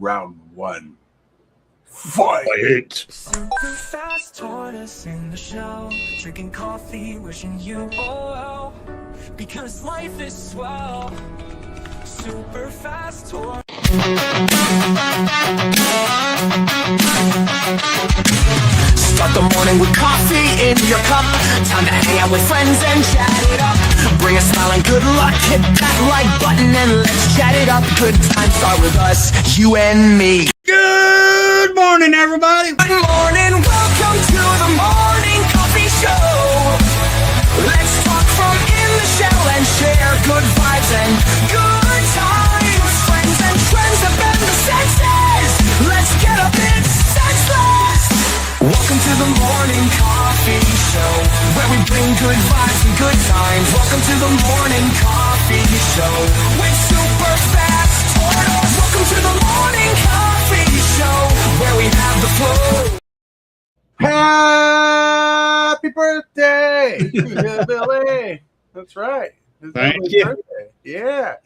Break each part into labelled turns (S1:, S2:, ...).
S1: Round 1. Fight!
S2: Super Fast Tortoise in the show, drinking coffee, wishing you all well, because life is swell. Super Fast Tortoise. Start the morning with coffee in your cup. Time to hang out with friends and chat it up. Bring a smile and good luck. Hit that like button and let's chat it up. Good times start with us, you and me.
S3: Good morning, everybody.
S2: Good morning, welcome to the morning coffee show. Let's talk from in the shell and share good vibes and good times. Friends and trends have been the senses. Let's get a bit senseless. Welcome to the morning coffee show, where we bring good vibes and good times. Welcome to the morning coffee show with Super Fast Tortoise. Welcome to the morning coffee show, where we have the flow.
S1: Happy birthday to Billy. That's right.
S3: Thank you.
S1: Birthday. Yeah.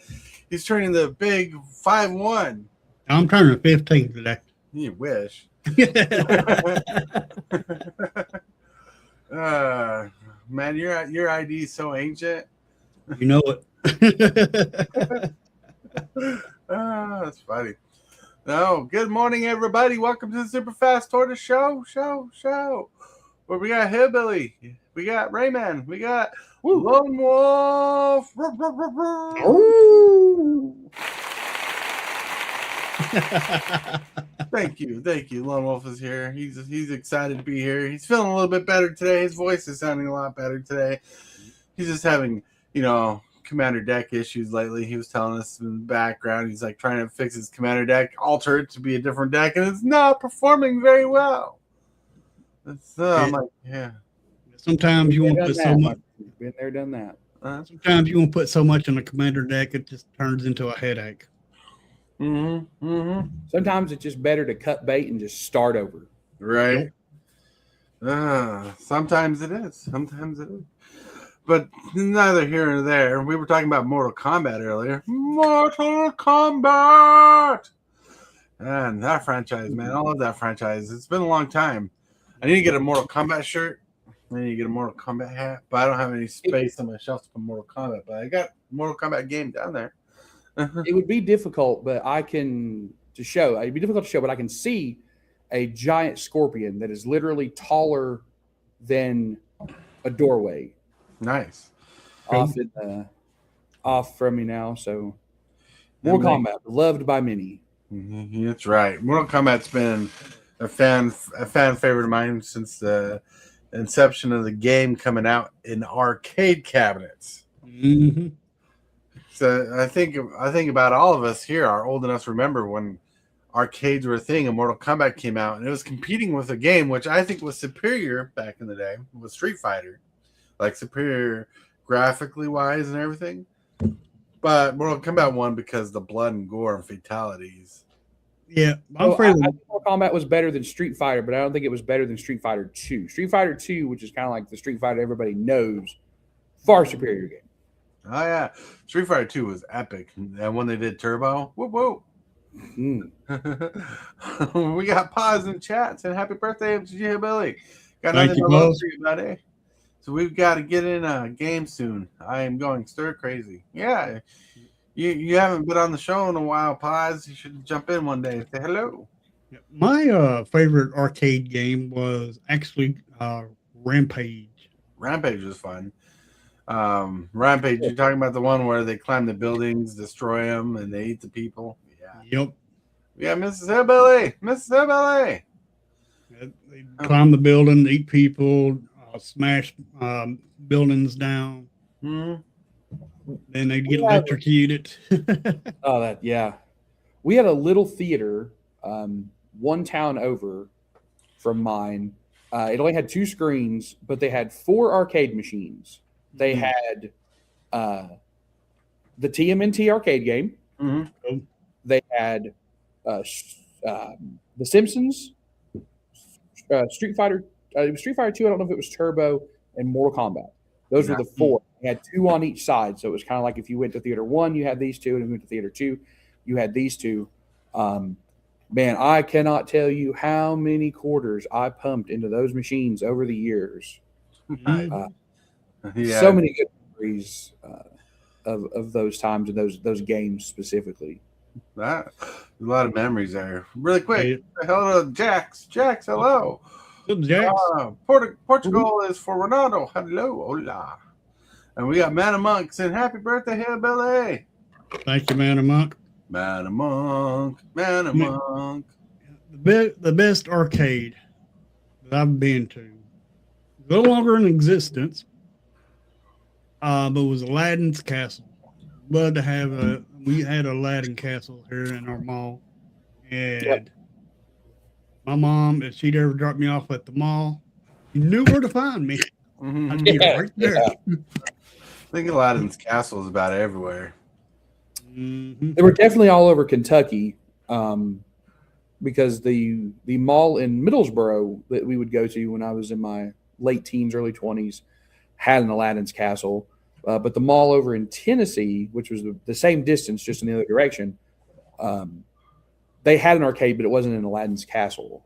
S1: He's turning the big 5-1.
S3: I'm turning 15 today.
S1: You wish. Man, your ID is so ancient.
S3: You know it.
S1: That's funny. No, good morning, everybody. Welcome to the Super Fast Tortoise show. Where we got Hillbilly, we got Rayman, we got Lone Wolf. Thank you. Lone Wolf is here. He's excited to be here. He's feeling a little bit better today. His voice is sounding a lot better today. He's just having, commander deck issues lately. He was telling us in the background. He's like trying to fix his commander deck, alter it to be a different deck, and it's not performing very well. I'm like, yeah.
S3: Sometimes you want to put so much.
S4: Been there, done that.
S3: Sometimes you want to put so much in a commander deck, it just turns into a headache.
S4: Sometimes it's just better to cut bait and just start over.
S1: Right. Sometimes it is. But neither here nor there. We were talking about Mortal Kombat earlier. Mortal Kombat! And that franchise, man. I love that franchise. It's been a long time. I need to get a Mortal Kombat shirt. I need to get a Mortal Kombat hat. But I don't have any space on my shelf to put Mortal Kombat. But I got Mortal Kombat game down there.
S4: It would be difficult, but It'd be difficult to show, but I can see a giant scorpion that is literally taller than a doorway.
S1: Nice.
S4: Off from me now. So, Mortal Kombat, loved by many.
S1: That's right. Mortal Kombat's been a fan favorite of mine since the inception of the game coming out in arcade cabinets.
S3: Mm-hmm.
S1: So I think about all of us here are old enough to remember when arcades were a thing and Mortal Kombat came out, and it was competing with a game which I think was superior back in the day, was Street Fighter, like superior graphically wise and everything. But Mortal Kombat won because the blood and gore and fatalities.
S3: Yeah,
S4: I think Mortal Kombat was better than Street Fighter, but I don't think it was better than Street Fighter 2. Street Fighter 2, which is kind of like the Street Fighter everybody knows, far superior game.
S1: Oh yeah, Street Fighter 2 was epic, and when they did Turbo, whoop. We got pause in chat saying happy birthday to Hillbilly. Got nothing to love for you, buddy. So we've got to get in a game soon. I am going stir crazy. Yeah, you haven't been on the show in a while, Paz. You should jump in one day and say hello.
S3: My favorite arcade game was actually Rampage.
S1: Rampage was fun. Rampage, you're talking about the one where they climb the buildings, destroy them, and they eat the people? Yeah.
S3: Yep.
S1: Yeah, Mrs. Hillbilly.
S3: They climb the building, eat people, smash buildings down.
S1: Mm-hmm.
S3: Then they get electrocuted.
S4: We had a little theater one town over from mine. It only had 2 screens, but they had 4 arcade machines. They had the TMNT arcade game.
S1: Mm-hmm.
S4: They had The Simpsons, Street Fighter. It was Street Fighter 2. I don't know if it was Turbo, and Mortal Kombat. Those were the 4. They had 2 on each side, so it was kind of like if you went to Theater 1, you had these 2, and if you went to Theater 2, you had these 2. man, I cannot tell you how many quarters I pumped into those machines over the years.
S3: Mhm.
S1: Yeah.
S4: So many good memories of those times and those games specifically.
S1: That a lot of memories there. Really quick,
S3: Hey,
S1: hello, Jax. Jax, hello.
S3: what's up, Jax?
S1: Portugal is for Ronaldo. Hello, hola. And we got Man of Monks and happy birthday, Hillbilly.
S3: Thank you, man, Monk.
S1: Man of Monk, Man of
S3: Man.
S1: Monk.
S3: The best arcade that I've been to, no longer in existence, but it was Aladdin's Castle. Love to have we had Aladdin Castle here in our mall, and my mom, if she'd ever dropped me off at the mall, she knew where to find me. I'd be right there.
S1: I think Aladdin's Castle is about everywhere.
S3: Mm-hmm.
S4: They were definitely all over Kentucky, because the mall in Middlesboro that we would go to when I was in my late teens, early 20s, had an Aladdin's Castle. But the mall over in Tennessee, which was the same distance, just in the other direction, they had an arcade, but it wasn't an Aladdin's Castle.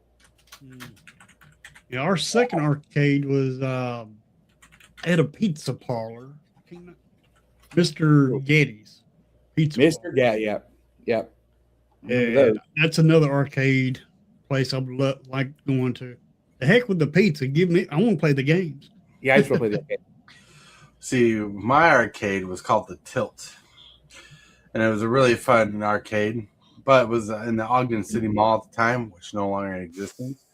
S3: Yeah, our second arcade was at a pizza parlor, Mr. Getty's Pizza
S4: Mr.
S3: Parlor.
S4: Yeah.
S3: Yeah, that's another arcade place I would like going to. The heck with the pizza. I want to play the games.
S4: Yeah, I just want to play that game.
S1: See, my arcade was called the Tilt, and it was a really fun arcade, but it was in the Ogden City Mall at the time, which no longer in existence.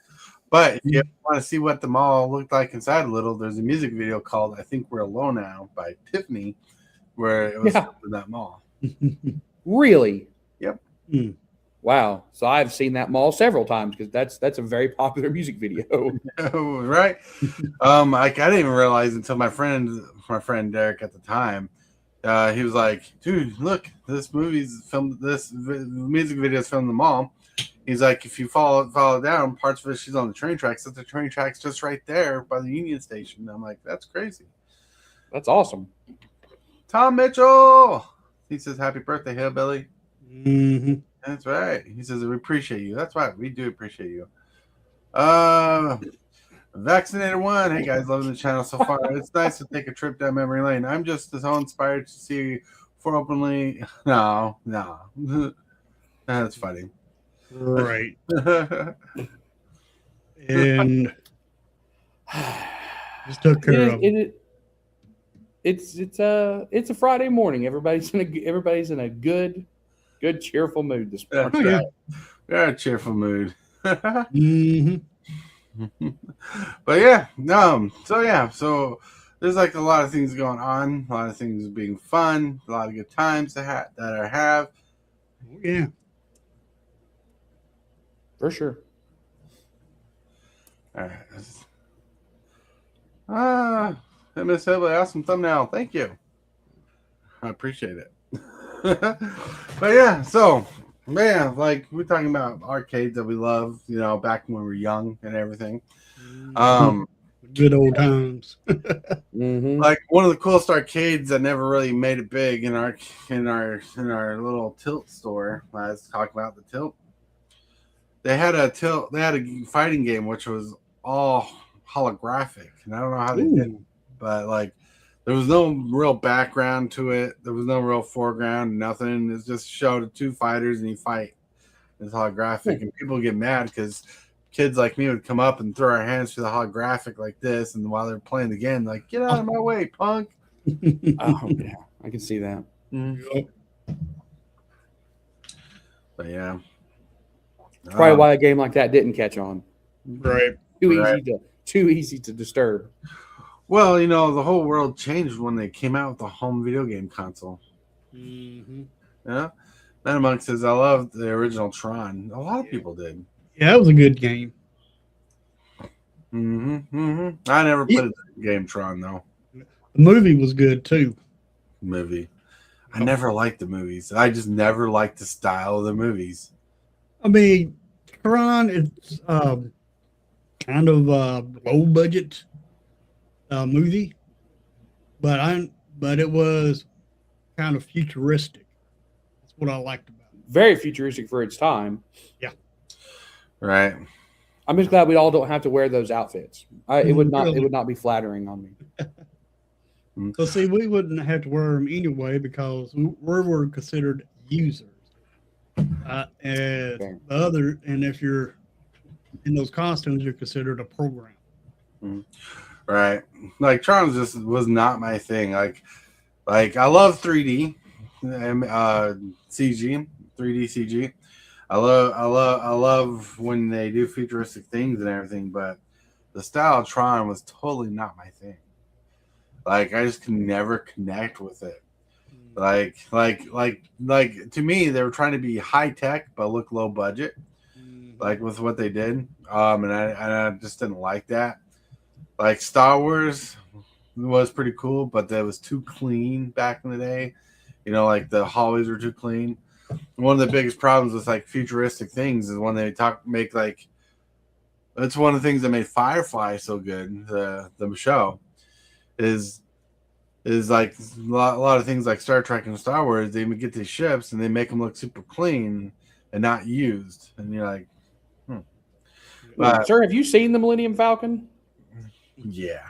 S1: But if you want to see what the mall looked like inside a little, there's a music video called I Think We're Alone Now by Tiffany, where it was in that mall.
S4: Really?
S1: Yep.
S4: Wow. So I've seen that mall several times because that's a very popular music video.
S1: Right. I didn't even realize until my friend Derek at the time, he was like, dude, look, this movie's filmed, this music video is filmed in the mall. He's like, if you follow down, parts of it, she's on the train tracks. That's the train tracks just right there by the Union Station. I'm like, that's crazy.
S4: That's awesome.
S1: Tom Mitchell. He says, happy birthday, Hillbilly.
S3: Mm-hmm.
S1: That's right. He says, we appreciate you. That's right. We do appreciate you. Vaccinator One. Hey, guys, loving the channel so far. It's nice to take a trip down memory lane. I'm just so inspired to see for openly. No. That's funny.
S3: Right. And just took care of it.
S4: It's a Friday morning. Everybody's in a good cheerful mood this morning.
S1: Oh, yeah. We're in a cheerful mood.
S3: Mm-hmm.
S1: But yeah, so there's like a lot of things going on, a lot of things being fun, a lot of good times that I have.
S3: Yeah,
S4: for sure.
S1: All right. Hey, Miss Hillbilly, awesome thumbnail. Thank you. I appreciate it. But yeah, so man, like we're talking about arcades that we love, back when we were young and everything.
S3: Good old times.
S4: Mm-hmm.
S1: Like one of the coolest arcades that never really made it big in our little Tilt store. I was talking about the Tilt. They had a fighting game which was all holographic, and I don't know how they did it, but like there was no real background to it. There was no real foreground, nothing. It just showed two fighters and you fight. It's holographic, and people get mad because kids like me would come up and throw our hands through the holographic like this, and while they're playing the game, like, get out of my way, punk.
S4: Oh yeah, I can see that.
S3: Yep.
S1: But yeah,
S4: That's probably why a game like that didn't catch on.
S3: Right.
S4: Too easy to disturb.
S1: Well, the whole world changed when they came out with the home video game console.
S3: Mm-hmm.
S1: Yeah. Man Monk says, I love the original Tron. A lot of people did.
S3: Yeah, that was a good game.
S1: I never played the game Tron, though.
S3: The movie was good, too.
S1: I never liked the movies. I just never liked the style of the movies.
S3: I mean, Tron is kind of a low budget movie, but it was kind of futuristic. That's what I liked about it.
S4: Very futuristic for its time.
S3: Yeah.
S1: Right.
S4: I'm just glad we all don't have to wear those outfits. It would not be flattering on me.
S3: So see, we wouldn't have to wear them anyway because we were considered users. And
S4: Fair.
S3: and if you're in those costumes, you're considered a program.
S1: Right. Like Tron just was not my thing. Like I love 3D, CG, 3D CG. I love when they do futuristic things and everything, but the style of Tron was totally not my thing. Like I just could never connect with it. Like to me, they were trying to be high tech but look low budget, like with what they did. And I just didn't like that. Like Star Wars was pretty cool, but that was too clean back in the day. You know, like the hallways were too clean. One of the biggest problems with like futuristic things is when they make like, that's one of the things that made Firefly so good. The show is like a lot of things like Star Trek and Star Wars. They get these ships and they make them look super clean and not used, and you're like,
S4: Sir, have you seen the Millennium Falcon?
S1: Yeah.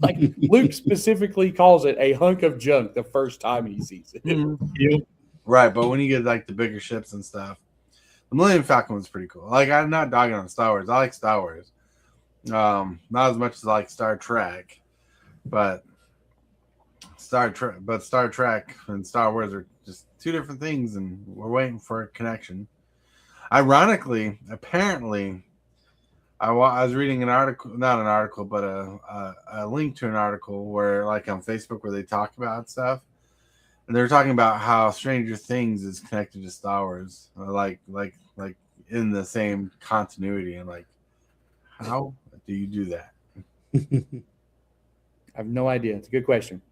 S4: like Luke specifically calls it a hunk of junk the first time he sees it.
S3: Yep.
S1: Right, but when you get like the bigger ships and stuff, the Millennium Falcon was pretty cool. Like I'm not dogging on Star Wars. I like Star Wars. Not as much as I like Star Trek, but Star Trek and Star Wars are just two different things, and we're waiting for a connection. Ironically, apparently, I was reading an article, not an article, but a link to an article where, like on Facebook, where they talk about stuff, and they're talking about how Stranger Things is connected to Star Wars, like in the same continuity. And like, how do you do that?
S4: I have no idea. It's a good question.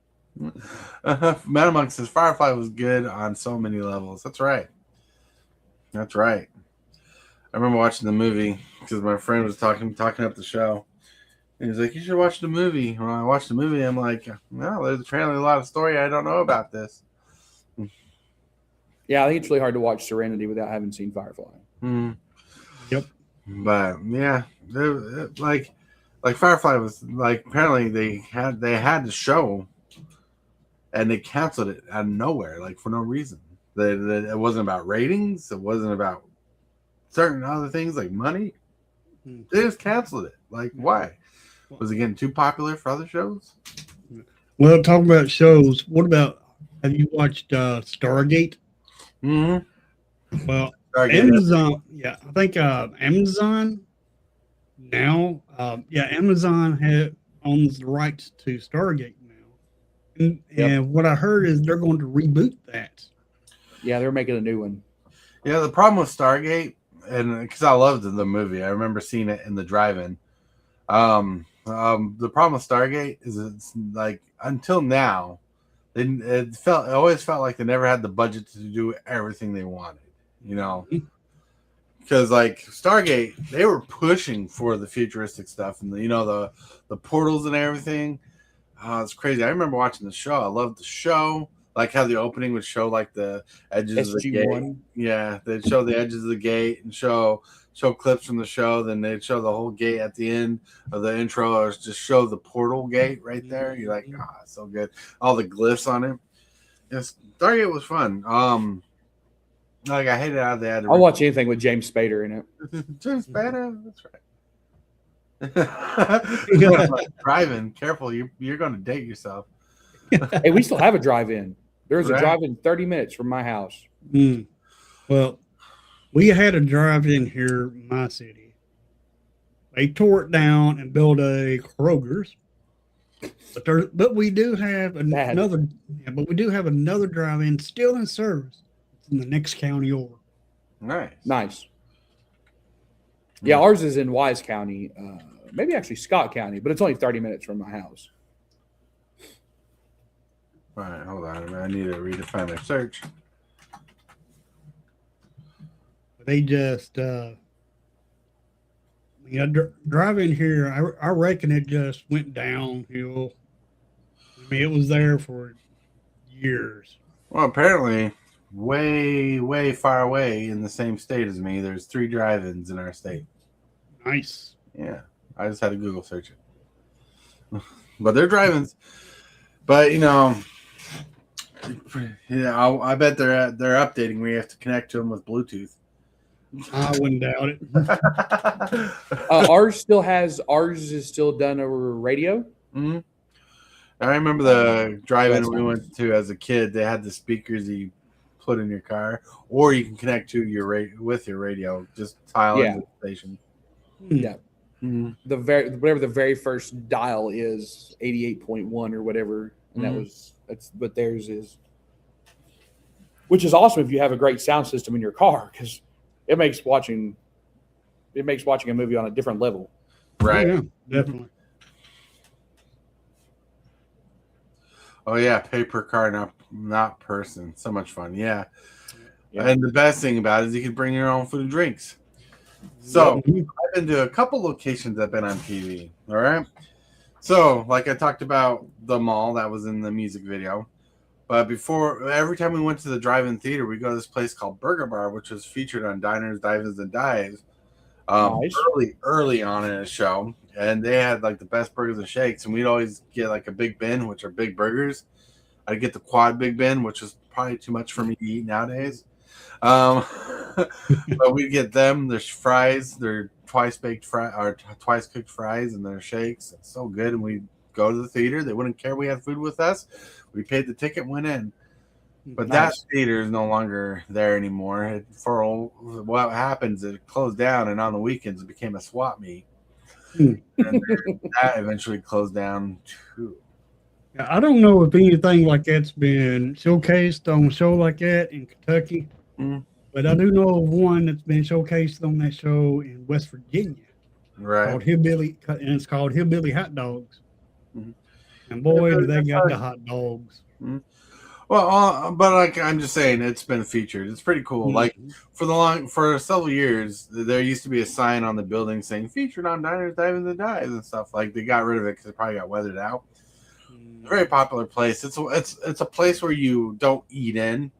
S1: Metamonk says Firefly was good on so many levels. That's right. That's right. I remember watching the movie because my friend was talking up the show. And he's like, "You should watch the movie." When I watched the movie, I'm like, "No, there's apparently a lot of story I don't know about this."
S4: Yeah, I think it's really hard to watch Serenity without having seen Firefly.
S3: Yep.
S1: But yeah, like Firefly was like, apparently they had the show, and they canceled it out of nowhere, like for no reason. It wasn't about ratings. It wasn't about certain other things like money. They just canceled it. Like, why? Was it getting too popular for other shows?
S3: Well, talking about shows, what about, have you watched Stargate?
S1: Mm-hmm.
S3: Well,
S1: Stargate.
S3: Amazon, yeah, I think Amazon now, Amazon owns the rights to Stargate now. And what I heard is they're going to reboot that.
S4: Yeah, they're making a new one.
S1: Yeah, the problem with Stargate, and because I loved the movie, I remember seeing it in the drive-in. The problem with Stargate is it's like until now, it always felt like they never had the budget to do everything they wanted. You know, because like Stargate, they were pushing for the futuristic stuff and the portals and everything. It's crazy. I remember watching the show. I loved the show. Like how the opening would show like the edges of the gate. Yeah, they'd show the edges of the gate and show clips from the show. Then they'd show the whole gate at the end of the intro, or just show the portal gate right there. You're like, it's so good. All the glyphs on it. Yes, Stargate was fun. Like I hated how they had.
S4: I'll watch anything with James Spader in it.
S1: James Spader, that's right. Driving, careful, you're going to date yourself.
S4: Hey, we still have a drive-in. There's a drive-in 30 minutes from my house.
S3: Well, we had a drive-in here in my city. They tore it down and built a Kroger's. But we do have another. Yeah, but we do have another drive-in still in service. It's in the next county over.
S4: Nice. Yeah, ours is in Wise County, maybe actually Scott County, but it's only 30 minutes from my house.
S1: All right, hold on a minute. I need to redefine my search.
S3: They just, driving here, I reckon it just went downhill. I mean, it was there for years.
S1: Well, apparently, way, way far away in the same state as me. There's 3 drive-ins in our state.
S3: Nice.
S1: Yeah, I just had to Google search it. But they're drive-ins. But I bet they're updating. We have to connect to them with Bluetooth.
S3: I wouldn't doubt it.
S4: Ours is still done over radio.
S1: Mm-hmm. I remember the drive-in we went to as a kid. They had the speakers you put in your car, or you can connect to your with your radio. Just tile into the station.
S4: Yeah.
S1: Mm-hmm.
S4: Whatever the very first dial is, 88.1 or whatever, and but theirs is, which is awesome if you have a great sound system in your car, because it makes watching a movie on a different level.
S1: Right.
S3: Yeah, definitely.
S1: Oh yeah, pay per car, not person. So much fun. Yeah. And the best thing about it is you can bring your own food and drinks. So I've been to a couple locations that have been on TV. All right. So like I talked about the mall that was in the music video. But every time we went to the drive-in theater, we go to this place called Burger Bar, which was featured on Diners, Dives, and Dives
S4: Nice.
S1: early on in the show. And they had like the best burgers and shakes. And we'd always get like a big bin, which are big burgers. I'd get the quad big bin, which is probably too much for me to eat nowadays. But we'd get them. There's fries. They're twice cooked fries, and their shakes. It's so good. And we'd go to the theater. They wouldn't care we had food with us. We paid the ticket, went in. But that theater is no longer there anymore. What happens, it closed down, and on the weekends it became a swap meet. And that eventually closed down too.
S3: I don't know if anything like that's been showcased on a show like that in Kentucky, but I do know of one that's been showcased on that show in West Virginia.
S1: Right.
S3: Called Hillbilly, and it's called Hillbilly Hot Dogs. And boy, do they got the hot dogs.
S1: Well, but like I'm just saying, it's been featured. It's pretty cool. Like for several years, there used to be a sign on the building saying "featured on Diners, Dives, and Dives" and stuff. Like they got rid of it because it probably got weathered out. Very popular place. It's a place where you don't eat in.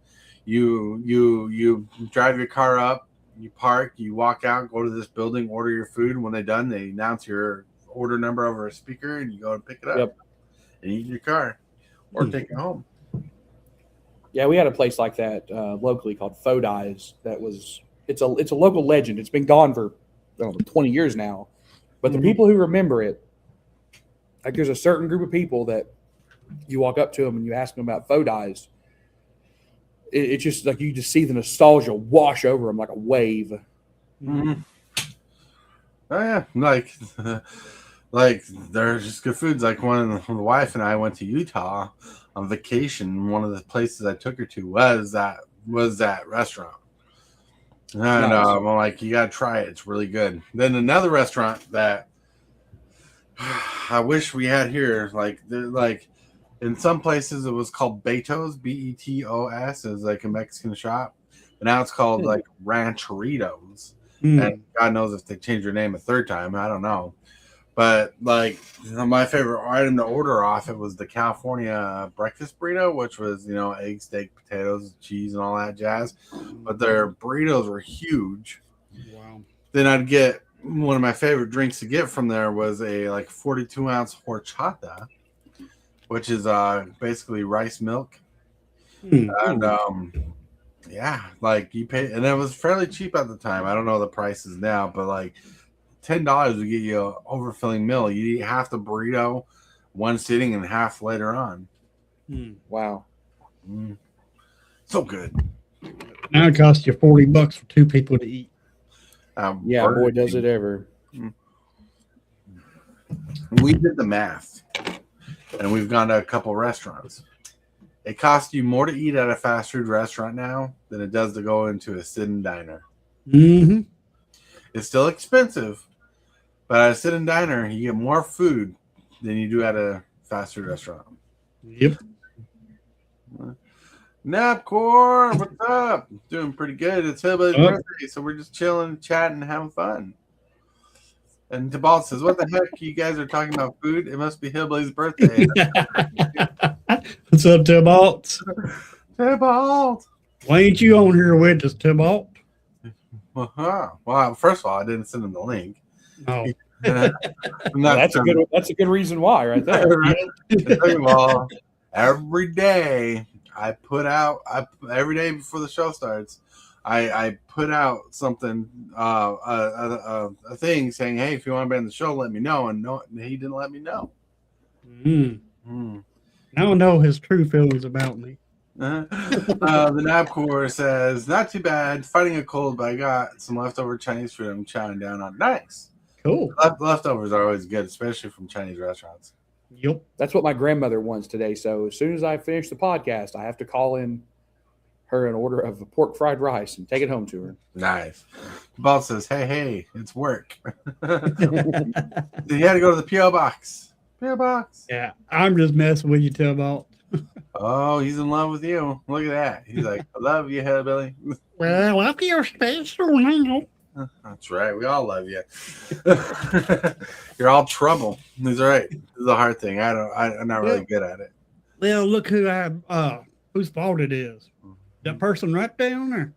S1: You drive your car up, you park, you walk out, go to this building, order your food. When they're done, they announce your order number over a speaker, and you go and pick it up and eat in your car or take it home.
S4: Yeah, we had a place like that locally called Fodi's. It's a local legend. It's been gone for 20 years now, but the people who remember it, like there's a certain group of people that you walk up to them and you ask them about Fodi's. It's just like you just see the nostalgia wash over them like a wave.
S1: Oh yeah, like there's just good foods. Like when the wife and I went to Utah on vacation, one of the places I took her to was that restaurant. And I'm like, you gotta try it. It's really good. Then another restaurant that I wish we had here, like in some places it was called Betos, Betos. It was like a Mexican shop. But now it's called like Rancheritos. And God knows if they changed their name a third time. I don't know. But like my favorite item to order off it was the California breakfast burrito, which was egg, steak, potatoes, cheese, and all that jazz. But their burritos were huge.
S3: Wow.
S1: Then I'd get one of my favorite drinks to get from there was a 42-ounce horchata, which is basically rice milk. And yeah, like you pay, and it was fairly cheap at the time. I don't know the prices now, but like $10 would get you an overfilling meal. You eat half the burrito, one sitting, and half later on.
S4: Wow,
S1: so good.
S3: Now it costs you $40 for 2 people to eat.
S4: Yeah, boy, does it ever.
S1: We did the math, and we've gone to a couple restaurants. It costs you more to eat at a fast food restaurant now than it does to go into a sit-in diner. It's still expensive, but at a sit-in diner, you get more food than you do at a fast food restaurant.
S3: Yep.
S1: Napcore, what's up? Doing pretty good. It's Hillbilly's birthday, so we're just chilling, chatting, having fun. And Tibalts says, "What the heck? You guys are talking about food? It must be Hillbilly's birthday."
S3: What's up, Tibalts?
S1: Tibalts.
S3: Why ain't you on here with us, Tybalt?
S1: Well, first of all, I didn't send him the link.
S3: No.
S4: That's a good reason why, right there.
S1: Second of all, every day every day before the show starts, I put out something, a thing saying, "Hey, if you want to be on the show, let me know." And no, he didn't let me know.
S3: I don't know his true feelings about me.
S1: The Nabcore says, "Not too bad. Fighting a cold, but I got some leftover Chinese food I'm chowing down on." Nice.
S3: Cool.
S1: Leftovers are always good, especially from Chinese restaurants.
S3: Yep.
S4: That's what my grandmother wants today. So as soon as I finish the podcast, I have to call in her an order of pork fried rice and take it home to her.
S1: Nice. Boss says, hey, it's work. He had to go to the P.O. box. P.O. box.
S3: Yeah, I'm just messing with you, Tybalt.
S1: Oh, he's in love with you. Look at that. He's like, I love you, hillbilly.
S3: Well, I feel special now.
S1: That's right. We all love you. You're all trouble. He's right. This is a hard thing. I'm not really good at it.
S3: Well, look whose fault it is. That person right down there.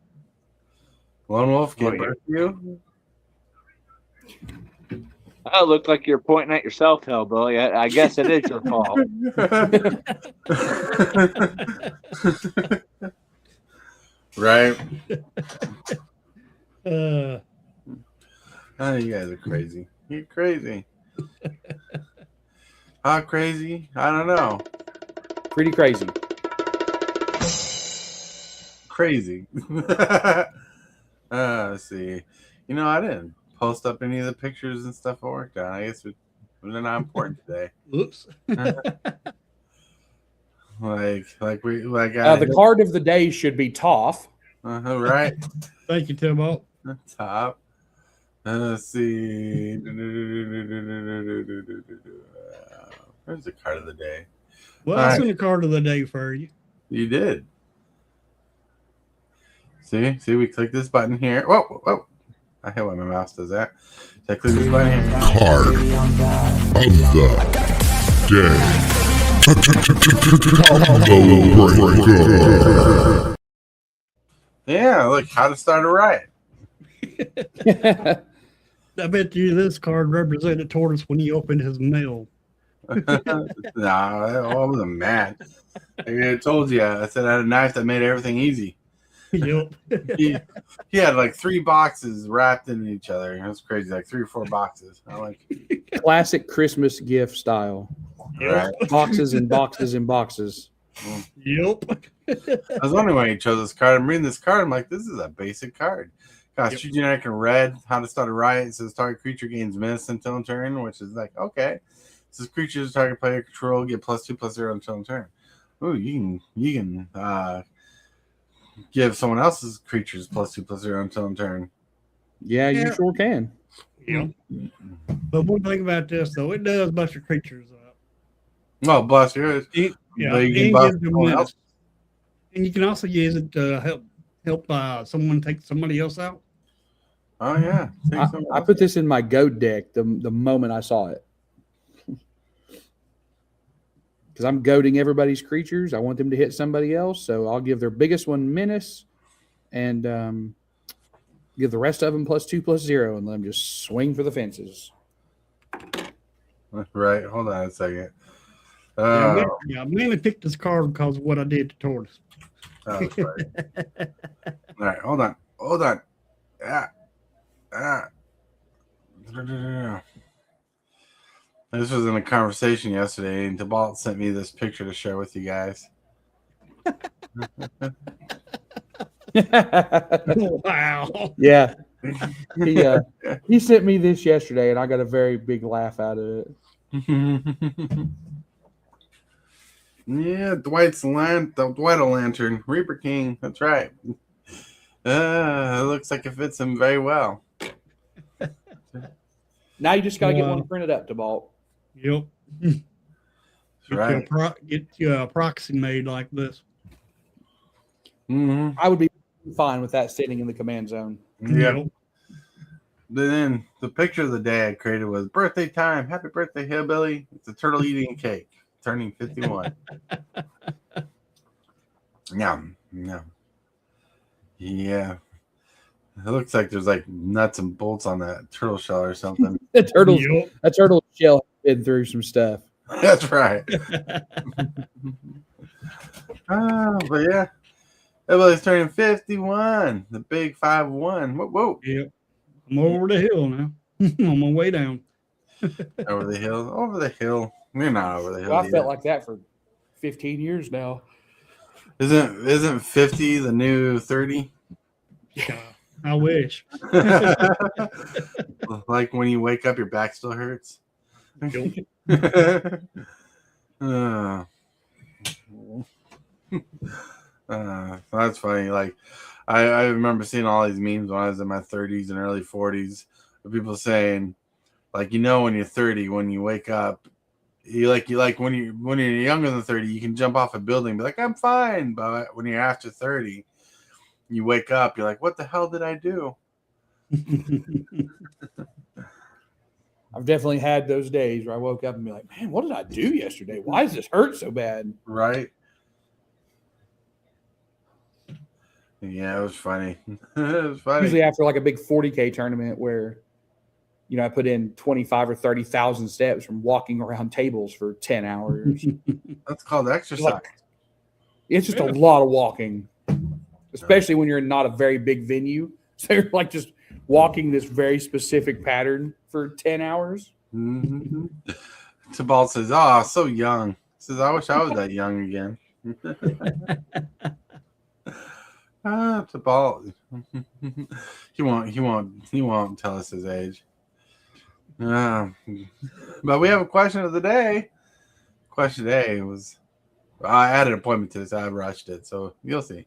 S1: Lone Wolf, get back to you.
S5: Oh, it looked like you're pointing at yourself, Hillbilly. I guess it is your fault.
S1: Right? Oh, you guys are crazy. You're crazy. How crazy? I don't know.
S4: Pretty crazy.
S1: Crazy. Let's see. I didn't post up any of the pictures and stuff I worked on. I guess they're not important today.
S3: Oops.
S1: The
S4: card of the day should be Toph.
S1: Right.
S3: Thank you, Tybalt.
S1: Top. Let's see. Where's the card of the day?
S3: Well, I sent a card of the day for you.
S1: You did. See, we click this button here. Whoa. I hate when my mouse does that. So I click this button here.
S6: Card of the day.
S1: Yeah, look, how to start a riot.
S3: I bet you this card represented Tortoise when he opened his mail.
S1: Nah, I wasn't mad. I told you. I said I had a knife that made everything easy.
S3: Yep.
S1: He had like 3 boxes wrapped in each other. It was crazy, like 3 or 4 boxes. I like
S4: Classic Christmas gift style.
S1: right.
S4: Boxes and boxes and boxes.
S3: Yep.
S1: I was wondering why he chose this card. I'm reading this card. I'm like, this is a basic card. Costs 2 generic in red. How to start a riot. It says target creature gains menace until turn, which is like, okay. It says creatures target player control get +2/+0 until turn. Ooh, you can give someone else's creatures +2/+0 until turn.
S4: Yeah, you sure can.
S3: Yep. But one thing about this, though, it does bust your creatures up.
S1: Oh, bless yours.
S3: Yeah,
S1: But you can buff someone else.
S3: and you can also use it to help someone take somebody else out.
S1: Oh, yeah.
S4: I put this in my goat deck the moment I saw it. Because I'm goading everybody's creatures. I want them to hit somebody else. So I'll give their biggest one menace and give the rest of them +2/+0 and let them just swing for the fences.
S1: Right. Hold on a second.
S3: I mainly picked this card because of what I did to Tortoise.
S1: Oh, that's right. All right. Hold on. This was in a conversation yesterday, and Tibalts sent me this picture to share with you guys.
S3: Wow.
S4: Yeah. He sent me this yesterday, and I got a very big laugh out of it.
S1: Yeah, the Dwight Lantern, Reaper King. That's right. It looks like it fits him very well.
S4: Now you just got to get one printed up, Tybalt.
S3: Yep.
S1: That's right.
S3: Get you a proxy made like this.
S1: Mm-hmm.
S4: I would be fine with that sitting in the command zone.
S1: Yeah. Then the picture of the day I created was birthday time. Happy birthday, Hillbilly. It's a turtle eating cake, turning 51. Yum. Yeah. It looks like there's like nuts and bolts on that turtle shell or something.
S4: A turtle shell has been through some stuff.
S1: That's right. But yeah. Everybody's turning 51. The big 5-1. Whoa.
S3: Yep. I'm over the hill now. On my way down.
S1: Over the hill. Over the hill. We're not over the hill.
S4: Well, I
S1: yet.
S4: felt like that for 15 years now.
S1: Isn't 50 the new 30?
S3: Yeah, I wish.
S1: Like when you wake up, your back still hurts. That's funny. Like I remember seeing all these memes when I was in my 30s and early 40s of people saying, like, when you're 30, when you wake up, you like when you're younger than 30, you can jump off a building and be like, I'm fine. But when you're after 30, you wake up, you're like, what the hell did I do?
S4: I've definitely had those days where I woke up and be like, man, what did I do yesterday? Why does this hurt so bad?
S1: Right. Yeah, it was funny. It was funny.
S4: Usually after like a big 40K tournament where, I put in 25 or 30,000 steps from walking around tables for 10 hours.
S1: That's called exercise.
S4: It's just a lot of walking, especially when you're not a very big venue. So you're like just walking this very specific pattern for 10 hours.
S1: Mm-hmm. Tibalts says, "Oh, so young." He says, "I wish I was that young again." Tibalt. He won't tell us his age. But we have a question of the day. Question today was, I added an appointment to this. I rushed it, so you'll see.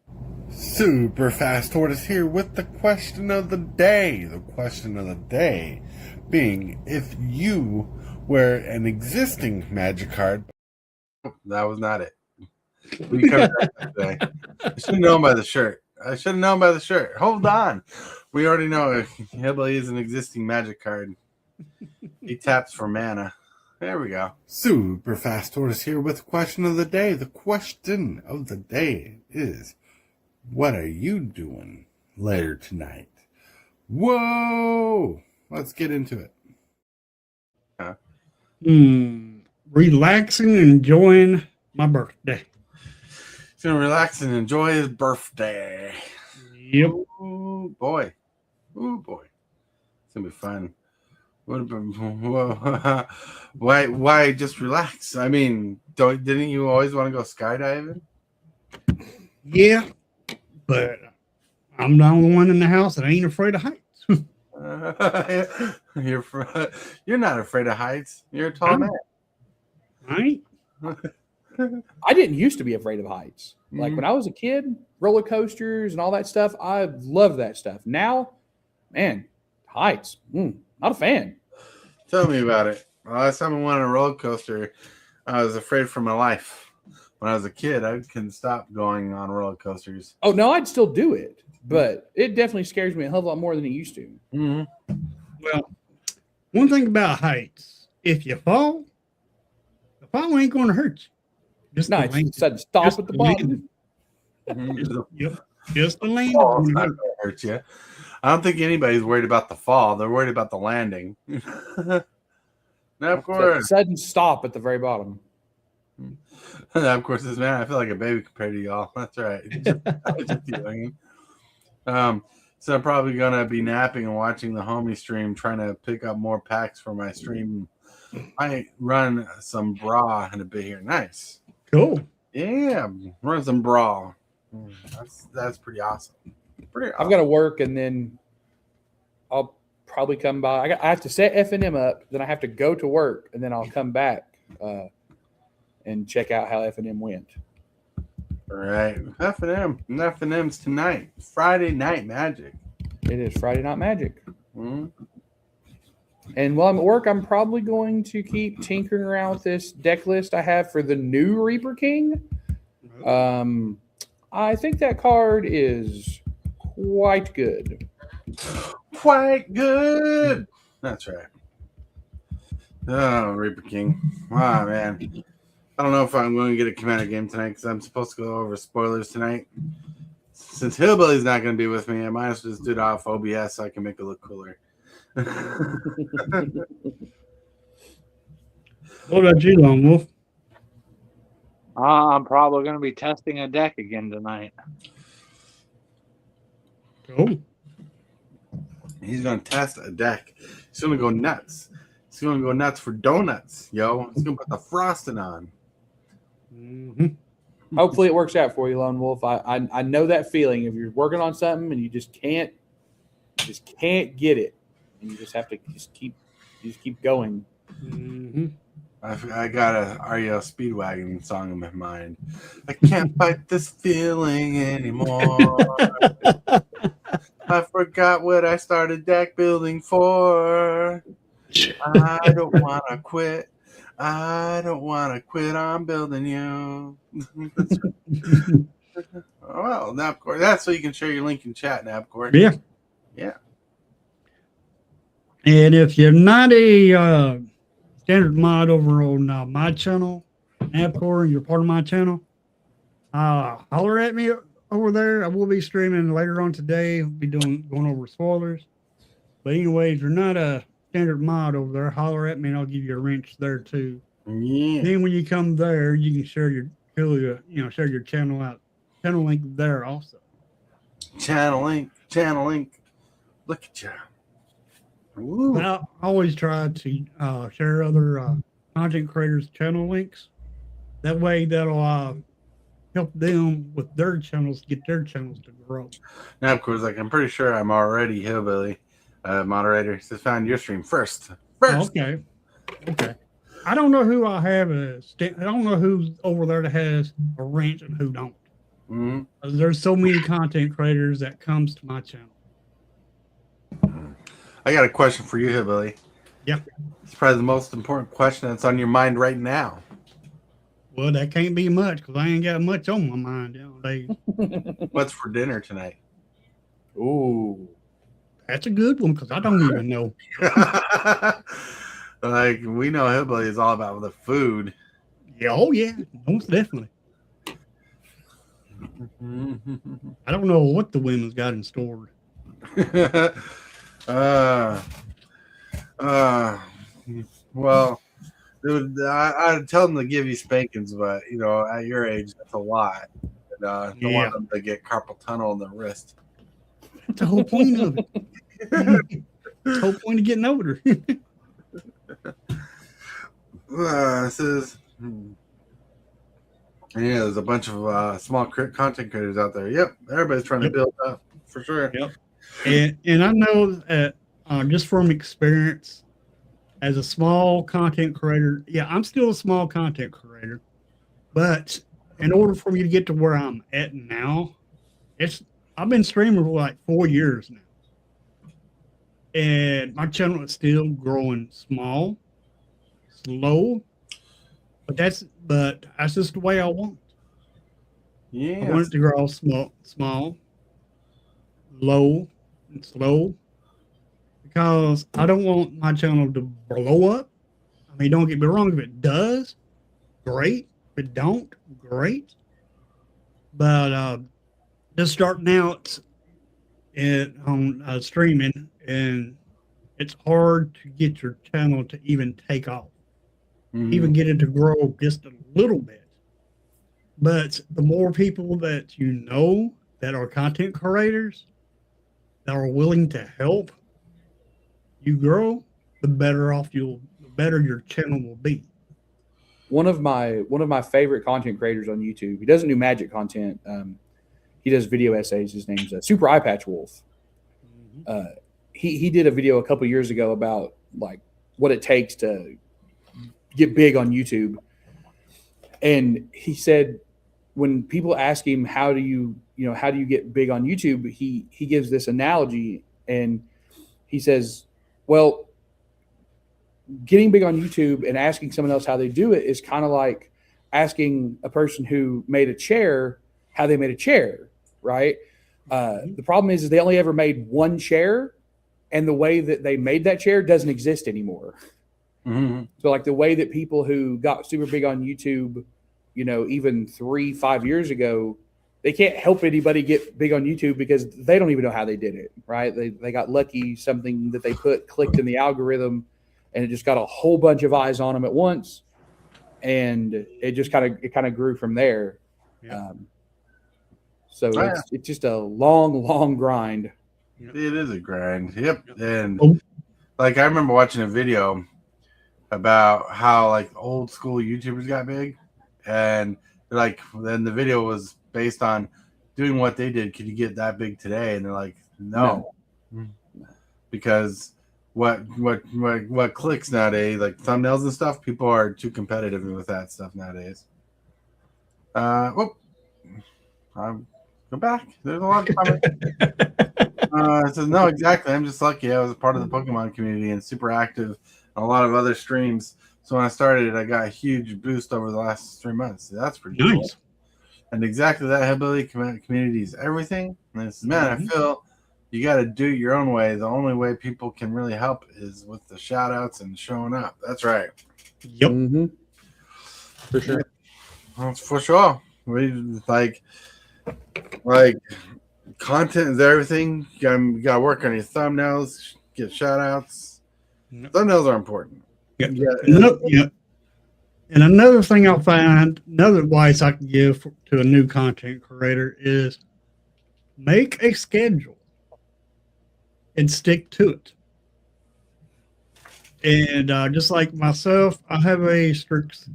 S6: Super Fast Tortoise here with the question of the day. The question of the day being, if you were an existing Magic card.
S1: That was not it. We covered that today. I should have known by the shirt. Hold on. We already know Hillbilly is an existing Magic card. He taps for mana. There we go.
S6: Super Fast Tortoise here with the question of the day. The question of the day is, what are you doing later tonight? Whoa! Let's get into it.
S3: Relaxing and enjoying my birthday.
S1: He's going to relax and enjoy his birthday.
S3: Yep.
S1: Ooh, boy. It's going to be fun. Why just relax? I mean, didn't you always want to go skydiving?
S3: Yeah, but I'm the only one in the house that ain't afraid of heights.
S1: You're not afraid of heights. You're a tall man.
S3: I ain't.
S4: I didn't used to be afraid of heights. Like when I was a kid, roller coasters and all that stuff, I loved that stuff. Now, man, heights, not a fan.
S1: Tell me about it. Last time I went on a roller coaster, I was afraid for my life. When I was a kid, I couldn't stop going on roller coasters.
S4: Oh, no, I'd still do it. But it definitely scares me a hell of a lot more than it used to.
S1: Mm-hmm.
S3: Well, one thing about heights, if you fall, the fall ain't going to hurt you. Just
S4: nice. Said stop at the bottom.
S3: Just the land.
S1: Oh, it's not going to hurt you. I don't think anybody's worried about the fall. They're worried about the landing. Now, of course.
S4: Sudden stop at the very bottom.
S1: Of course, this man, I feel like a baby compared to y'all. That's right. Just kidding. So I'm probably going to be napping and watching the homie stream, trying to pick up more packs for my stream. I run some bra in a bit here. Nice.
S3: Cool.
S1: Yeah, run some bra. That's pretty awesome.
S4: I've got to work, and then I'll probably come by. I have to set F&M up, then I have to go to work, and then I'll come back and check out how F&M went.
S1: All right, F&M's tonight. Friday Night Magic.
S4: It is Friday Night Magic.
S1: Mm-hmm.
S4: And while I'm at work, I'm probably going to keep tinkering around with this deck list I have for the new Reaper King. I think that card is quite good.
S1: Quite good. That's right. Oh, Reaper King. Wow, man. I don't know if I'm going to get a Commander game tonight because I'm supposed to go over spoilers tonight. since Hillbilly's not going to be with me, I might as well just do it off OBS so I can make it look cooler.
S3: What about you, Lone Wolf?
S5: I'm probably going to be testing a deck again tonight.
S3: Cool.
S1: He's going to test a deck. He's going to go nuts. He's going to go nuts for donuts, yo. He's going to put the frosting on.
S3: Mm-hmm.
S4: Hopefully it works out for you, Lone Wolf. I know that feeling if you're working on something and you just can't get it, and you just have to keep going.
S3: Mm-hmm.
S1: I got a REO Speedwagon song in my mind. I can't fight this feeling anymore. I forgot what I started deck building for. I don't want to quit. I don't want to quit on building you. Well, Napcore, that's so you can share your link in chat, Napcore.
S3: Yeah.
S1: Yeah.
S3: And if you're not a standard mod over on my channel, Napcore, and you're part of my channel, holler at me over there. I will be streaming later on today. I'll be going over spoilers. But anyway, if you're not a standard mod over there, holler at me and I'll give you a wrench there too.
S1: Yeah.
S3: Then when you come there, you can share your channel out, channel link there also.
S1: Channel link. Look at you. Ooh.
S3: But I always try to share other content creators' channel links. That way, that'll help them with their channels, get their channels to grow.
S1: Now, of course, I'm pretty sure I'm already Hillbilly moderator. So found your stream first.
S3: Okay. I don't know who I have I don't know who's over there that has a wrench and who don't.
S1: Mm-hmm.
S3: There's so many content creators that comes to my channel.
S1: I got a question for you, Hillbilly.
S3: Yeah.
S1: It's probably the most important question that's on your mind right now.
S3: Well, that can't be much because I ain't got much on my mind nowadays.
S1: What's for dinner tonight?
S4: Ooh.
S3: That's a good one because I don't even know.
S1: Like, we know Hillbilly is all about the food.
S3: Yeah, oh yeah, most definitely. I don't know what the women's got in store.
S1: Well, I'd tell them to give you spankings, but at your age, that's a lot. And, don't want them to get carpal tunnel in the wrist.
S3: That's the whole point of it. The whole point of getting older.
S1: This is. Yeah, there's a bunch of small content creators out there. Yep, everybody's trying to build up for sure.
S3: Yep. And I know that just from experience as a small content creator, I'm still a small content creator, but in order for me to get to where I'm at now, I've been streaming for like 4 years now, and my channel is still growing slow, but that's just the way I want it.
S1: Yeah,
S3: I want it to grow small, low, and slow, because I don't want my channel to blow up. I mean, don't get me wrong. If it does, great. If it don't, great. But just starting out on streaming, and it's hard to get your channel to even take off, even get it to grow just a little bit. But the more people that you know that are content creators that are willing to help you grow, the better your channel will be.
S4: One of my favorite content creators on YouTube. He doesn't do magic content. He does video essays. His name's Super Eye Patch Wolf. He did a video a couple years ago about like what it takes to get big on YouTube, and he said when people ask him how do you get big on YouTube, he gives this analogy, and he says, well, getting big on YouTube and asking someone else how they do it is kind of like asking a person who made a chair how they made a chair, right? The problem is they only ever made one chair, and the way that they made that chair doesn't exist anymore. So like the way that people who got super big on YouTube, even 3-5 years ago, they can't help anybody get big on YouTube because they don't even know how they did it, right? They got lucky, something that they clicked in the algorithm, and it just got a whole bunch of eyes on them at once, and it just kind of grew from there.
S3: Yeah.
S4: So it's just a long grind.
S1: It is a grind. Yep. And like I remember watching a video about how like old school YouTubers got big, and like then the video was based on doing what they did. Could you get that big today? And they're like, no. Because what clicks nowadays, like thumbnails and stuff, people are too competitive with that stuff nowadays. Go back. There's a lot of comments. It says, no, exactly. I'm just lucky. I was a part of the Pokemon community and super active on a lot of other streams. So when I started, I got a huge boost over the last 3 months. That's pretty
S3: Nice.
S1: cool. And exactly that hillbilly community is everything. And it says, man, I feel you got to do it your own way. The only way people can really help is with the shout outs and showing up. That's right.
S3: Yep.
S4: Mm-hmm. For sure.
S1: That's for sure. We like content is everything. You got to work on your thumbnails, get shout outs.
S3: Yep.
S1: Thumbnails are important.
S3: Yep.
S1: Yeah.
S3: And another thing I'll find, another advice I can give to a new content creator is make a schedule and stick to it. And just like myself, I have a strict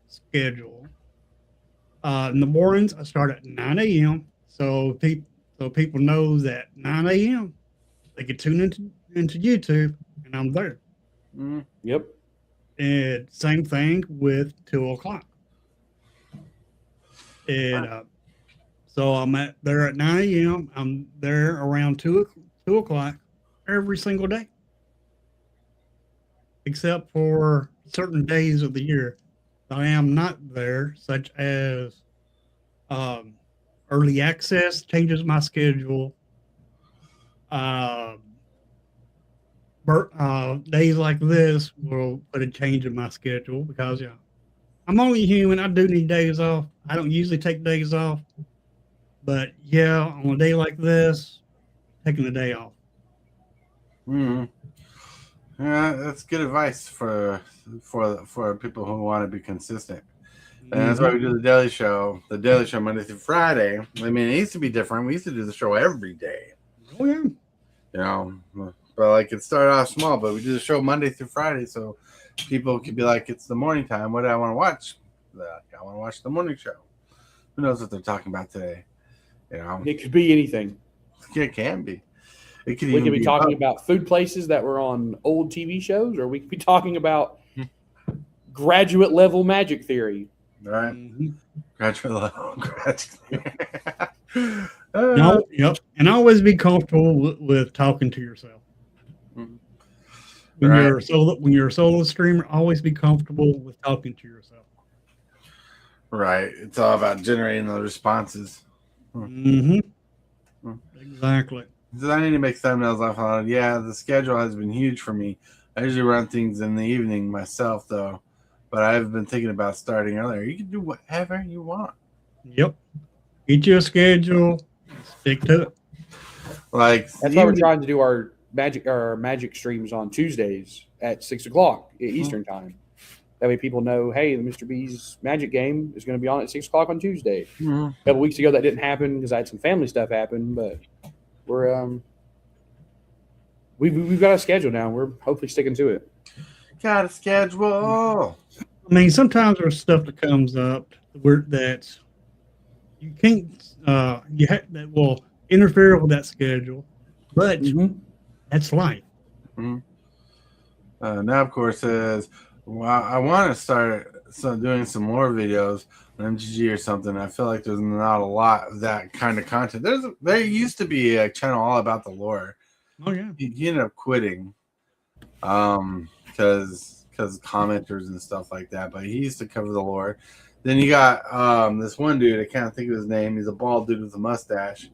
S3: schedule. In the mornings, I start at 9 a.m. So people know that 9 a.m. they can tune into YouTube, and I'm there.
S1: Mm-hmm.
S4: Yep.
S3: And same thing with 2 o'clock. And so I'm there at 9 a.m. I'm there around 2 o'clock every single day, except for certain days of the year I am not there, such as early access changes my schedule. Days like this will put a change in my schedule because I'm only human. I do need days off. I don't usually take days off, but on a day like this, taking the day off.
S1: Mm-hmm. Yeah, that's good advice for people who want to be consistent. And that's why we do the daily show. The daily show Monday through Friday. I mean, it used to be different. We used to do the show every day.
S3: Oh yeah.
S1: But like it started off small, but we do the show Monday through Friday, so people could be like, it's the morning time. What do I want to watch? I want to watch the morning show. Who knows what they're talking about today?
S4: It could be anything.
S1: It can be.
S4: We could be talking about food places that were on old TV shows, or we could be talking about graduate level magic theory.
S1: Right.
S3: Mm-hmm.
S1: Graduate level.
S3: Yep. And always be comfortable with talking to yourself.
S1: Mm-hmm.
S3: When you're a solo streamer, always be comfortable with talking to yourself.
S1: Right. It's all about generating the responses.
S3: Mm-hmm. Exactly.
S1: Says, I need to make thumbnails off on it. Yeah, the schedule has been huge for me. I usually run things in the evening myself, though. But I've been thinking about starting earlier. You can do whatever you want.
S3: Yep. Get your schedule. Stick to it.
S1: Like
S4: that's why we're trying to do our magic streams on Tuesdays at 6 o'clock Eastern time. That way people know, hey, the Mr. B's magic game is going to be on at 6 o'clock on Tuesday.
S1: Mm-hmm.
S4: A couple weeks ago that didn't happen because I had some family stuff happen, but we're we've got a schedule now. We're hopefully sticking to it.
S1: Got a schedule.
S3: I mean, sometimes there's stuff that comes up that you can't that will interfere with that schedule, but that's life.
S1: Mm-hmm. Now, of course, says, well, I want to start doing some more videos on MTG or something. I feel like there's not a lot of that kind of content. There used to be a channel all about the lore.
S3: Oh yeah.
S1: He ended up quitting, because commenters and stuff like that. But he used to cover the lore. Then you got this one dude. I can't think of his name. He's a bald dude with a mustache.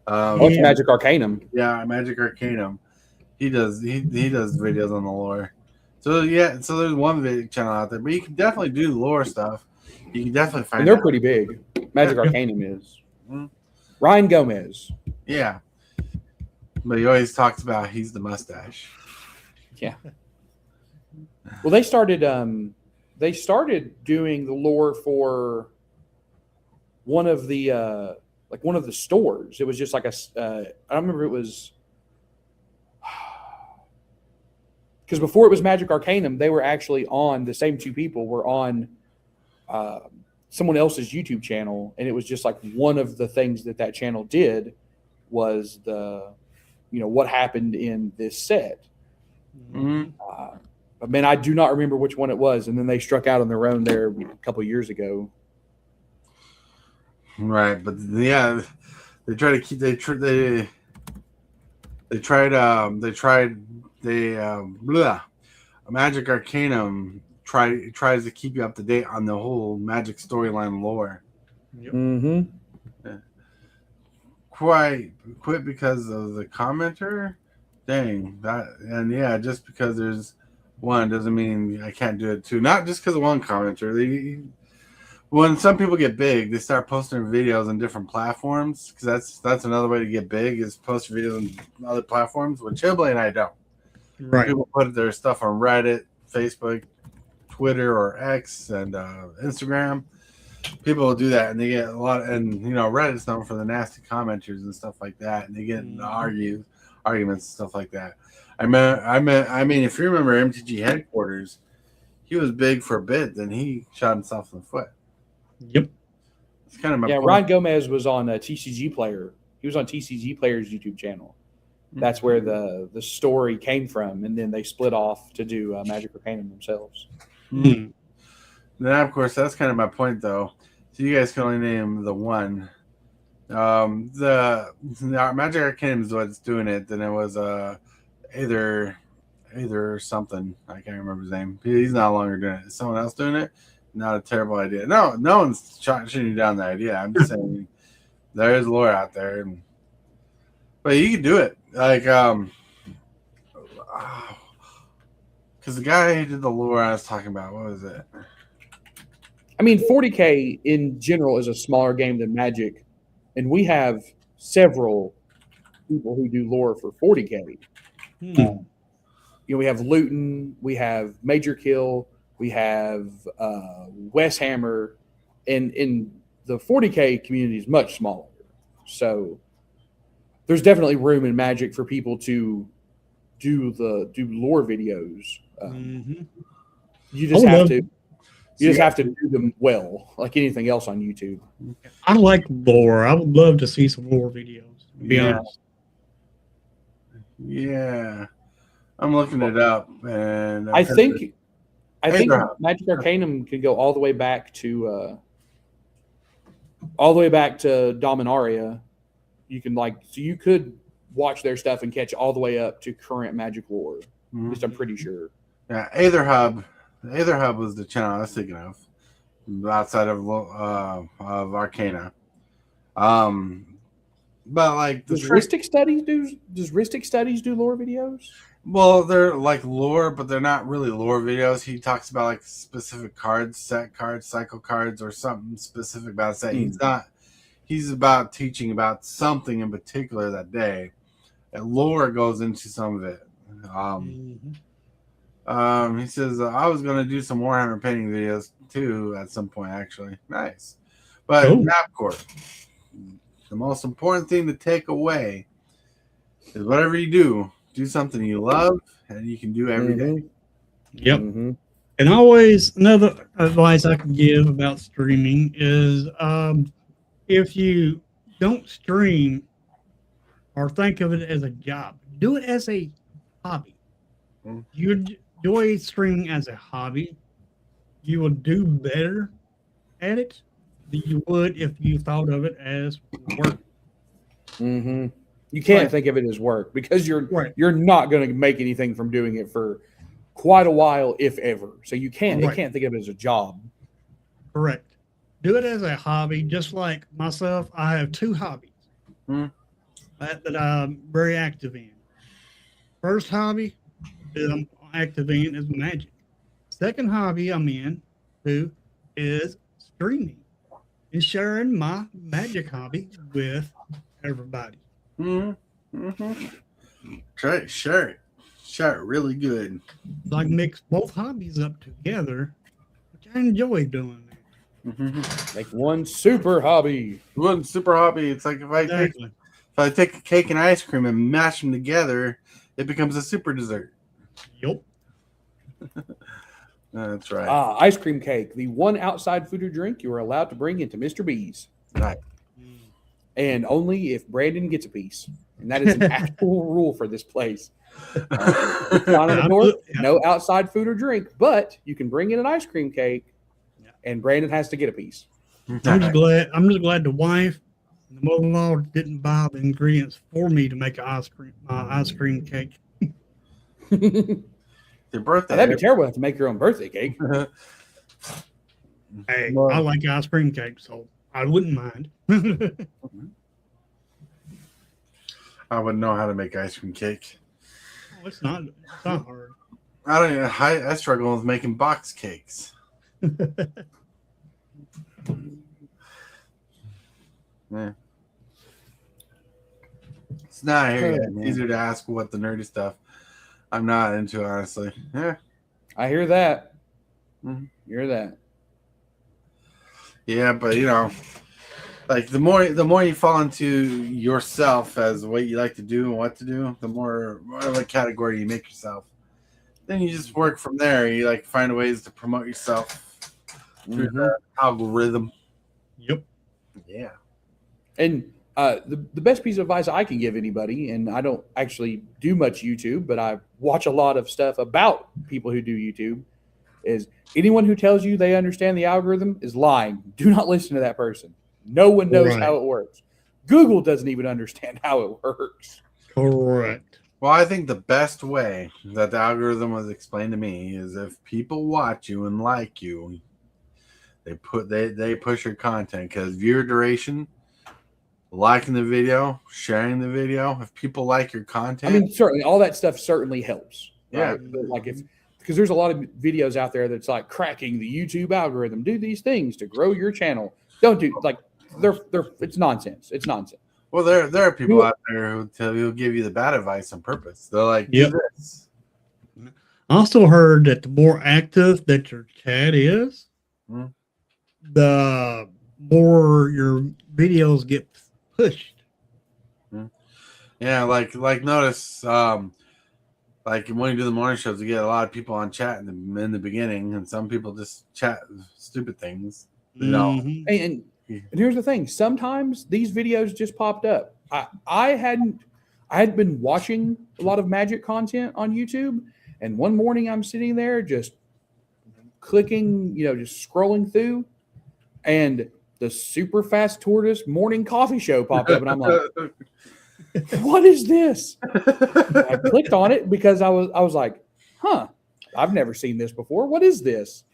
S4: It's Magic Arcanum.
S1: Yeah, Magic Arcanum. He does videos on the lore. So there's one video channel out there, but you can definitely do lore stuff. You can definitely find.
S4: And they're pretty big. Magic Arcanum is.
S1: Mm-hmm.
S4: Ryan Gomez.
S1: Yeah. But he always talks about he's the mustache.
S4: Yeah. Well, they started doing the lore for one of the stores. It was just like I don't remember, it was because before it was Magic Arcanum, they were actually on, the same two people were on someone else's YouTube channel, and it was just like one of the things that channel did was what happened in this set.
S1: Mm-hmm.
S4: But man, I do not remember which one it was, and then they struck out on their own there a couple of years ago.
S1: Right, but yeah, they try to keep Magic Arcanum tries to keep you up to date on the whole Magic storyline lore.
S3: Yep.
S4: Mm-hmm.
S1: Yeah. Quit because of the commenter. Dang that, and yeah, just because there's one doesn't mean I can't do it too. Not just because of one commenter. When some people get big, they start posting videos on different platforms, because that's another way to get big, is post videos on other platforms, which HILLBILLY and I don't.
S3: Right.
S1: People put their stuff on Reddit, Facebook, Twitter, or X, and Instagram. People will do that, and they get a lot. And Reddit's known for the nasty commenters and stuff like that, and they get into arguments and stuff like that. I mean, if you remember MTG headquarters, he was big for a bit, then he shot himself in the foot.
S3: Yep.
S1: It's kind of my point.
S4: Ryan Gomez was on TCGplayer. He was on TCGplayer's YouTube channel. That's where the story came from, and then they split off to do Magic Arcanum themselves.
S3: Mm.
S1: Then, of course, that's kind of my point, though. So you guys can only name the one. The Magic Arcanum is what's doing it. Then it was either something. I can't remember his name. He's no longer doing it. Is someone else doing it? Not a terrible idea. No one's shooting you down the idea. I'm just saying there is lore out there, but you can do it. Like, because the guy who did the lore I was talking about, what was it?
S4: I mean, 40K in general is a smaller game than Magic, and we have several people who do lore for 40K. We have Luton, we have Major Kill, we have West Hammer, and in the 40K community is much smaller. So there's definitely room in Magic for people to do lore videos. You just have to do them well, like anything else on YouTube.
S3: I like lore. I would love to see some lore videos, to be honest.
S1: Yeah. I'm looking it up, and
S4: I think Magic Arcanum can go all the way back to Dominaria. You can so you could watch their stuff and catch all the way up to current Magic lore. At least I'm pretty sure.
S1: Yeah, Aether Hub was the channel I was thinking of, outside of Arcana. But like,
S4: does Ristic Studies do lore videos?
S1: Well, they're like lore, but they're not really lore videos. He talks about like specific cards, set cards, cycle cards, or something specific about a set. He's about teaching about something in particular that day. And lore goes into some of it. He says, I was going to do some Warhammer painting videos too at some point, actually. Nice. But Map Corp, the most important thing to take away is whatever you do something you love and you can do every day.
S3: Yep. And always, another advice I can give about streaming is if you don't stream or think of it as a job, do it as a hobby. You enjoy streaming as a hobby, you will do better at it than you would if you thought of it as work.
S4: You can't think of it as work because you're not going to make anything from doing it for quite a while, if ever. So you can't think of it as a job.
S3: Correct. Do it as a hobby, just like myself. I have two hobbies that I'm very active in. First hobby that I'm active in is Magic. Second hobby I'm in is streaming. and sharing my magic hobby with everybody.
S1: Try it, share it really good.
S3: Like mix both hobbies up together, which I enjoy doing.
S4: Make one super hobby.
S1: One super hobby. It's like if I take a cake and ice cream and mash them together, it becomes a super dessert.
S3: Yep.
S1: That's right.
S4: Ice cream cake, the one outside food or drink you are allowed to bring into Mr. B's.
S1: Right.
S4: And only if Brandon gets a piece. And that is an actual rule for this place. It's not on the door, no outside food or drink, but you can bring in an ice cream cake, and Brandon has to get a piece.
S3: I'm just glad the wife and the mother-in-law didn't buy the ingredients for me to make an ice cream cake.
S1: Your birthday.
S4: That'd be terrible to have to make your own birthday cake.
S3: Hey, I like ice cream cake, so I wouldn't mind.
S1: I wouldn't know how to make ice cream cake.
S3: Oh, it's not hard.
S1: I struggle with making box cakes. Yeah. It's not here yet. It's easier to ask what the nerdy stuff I'm not into, honestly. Yeah.
S4: I hear that.
S1: Mm-hmm.
S4: You hear that.
S1: Yeah, but like the more you fall into yourself as what you like to do and what to do, the more of a category you make yourself. Then you just work from there. You like find ways to promote yourself through the algorithm.
S3: Yep.
S1: Yeah.
S4: And the best piece of advice I can give anybody, and I don't actually do much YouTube, but I watch a lot of stuff about people who do YouTube, is anyone who tells you they understand the algorithm is lying. Do not listen to that person. No one knows how it works. Google doesn't even understand how it works.
S3: Correct.
S1: Well, I think the best way that the algorithm was explained to me is if people watch you and like you, they push your content because viewer duration, liking the video, sharing the video. If people like your content,
S4: I mean, certainly all that stuff certainly helps.
S1: Yeah.
S4: Right? But like because there's a lot of videos out there that's like cracking the YouTube algorithm. Do these things to grow your channel. Don't do like they're it's nonsense. It's nonsense.
S1: Well, there are people out there who give you the bad advice on purpose. They're like, do this.
S3: I also heard that the more active that your chat is, the more your videos get pushed.
S1: Yeah, like notice, like when you do the morning shows, you get a lot of people on chat in the beginning, and some people just chat stupid things.
S4: And here's the thing: sometimes these videos just popped up. I had been watching a lot of magic content on YouTube, and one morning I'm sitting there just clicking, just scrolling through, and the Super Fast Tortoise morning coffee show popped up, and I'm like, "What is this?" I clicked on it because I was like, "Huh, I've never seen this before. What is this?"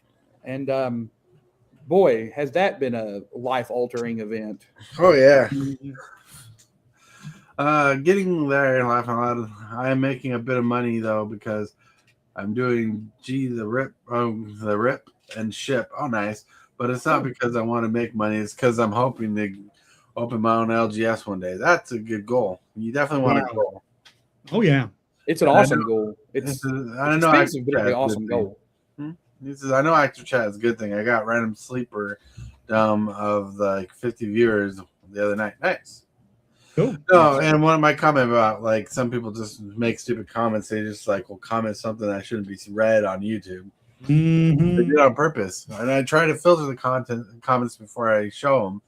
S4: And boy, has that been a life-altering event.
S1: Oh, yeah. Getting there and laughing out. I am making a bit of money, though, because I'm doing the rip and ship. Oh, nice. But it's not because I want to make money. It's because I'm hoping to open my own LGS one day. That's a good goal. You definitely want a goal.
S3: Oh, yeah.
S4: It's an awesome goal. It's expensive, but it's an awesome goal.
S1: He says, I know Active Chat is a good thing. I got random sleeper of like 50 viewers the other night. Nice.
S3: Cool.
S1: No, and one of my comment about like some people just make stupid comments. They just like will comment something that shouldn't be read on YouTube. They do it on purpose. And I try to filter the comments before I show them.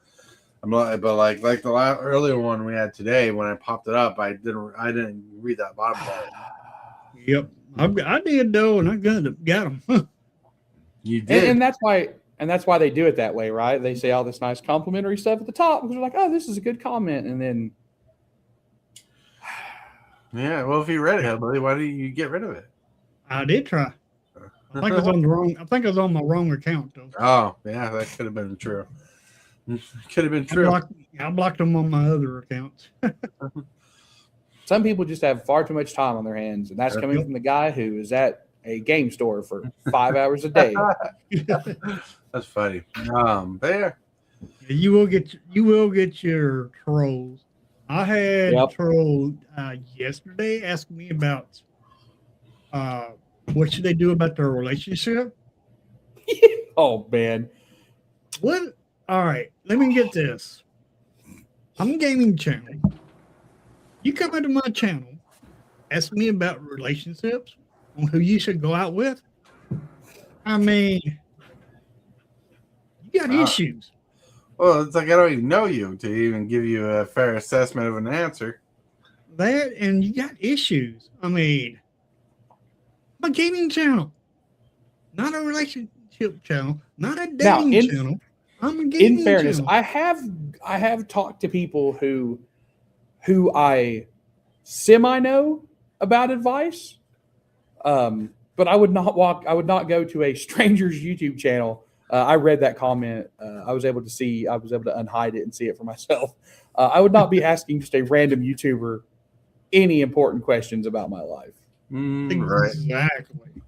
S1: I'm like, but like the earlier one we had today, when I popped it up, I didn't read that bottom part.
S3: Yep, I did though, and I got them.
S1: You did,
S4: and that's why they do it that way, right? They say all this nice complimentary stuff at the top because they're like, "Oh, this is a good comment," and then
S1: yeah. Well, if you read it, Hillbilly, why did you get rid of it?
S3: I did try. I think I was on the wrong. I think I was on my wrong account though.
S1: Oh, yeah, that could have been true. Could have been true.
S3: I blocked them on my other accounts.
S4: Some people just have far too much time on their hands, and that's coming from the guy who is at a game store for 5 hours a day.
S1: That's funny. But yeah,
S3: You will get your trolls. I had a troll yesterday asking me about what should they do about their relationship.
S4: Oh man.
S3: What? All right, let me get this. I'm a gaming channel. You come into my channel, ask me about relationships on who you should go out with. I mean, you got issues.
S1: Well, it's like I don't even know you to even give you a fair assessment of an answer.
S3: That and you got issues. I mean, I'm a gaming channel, not a relationship channel, not a dating channel. I'm a gaming
S4: In fairness,
S3: channel.
S4: I have talked to people who I semi know about advice, but I would not go to a stranger's YouTube channel. I read that comment. I was able to unhide it and see it for myself. I would not be asking just a random YouTuber any important questions about my life.
S1: Right.
S3: Exactly.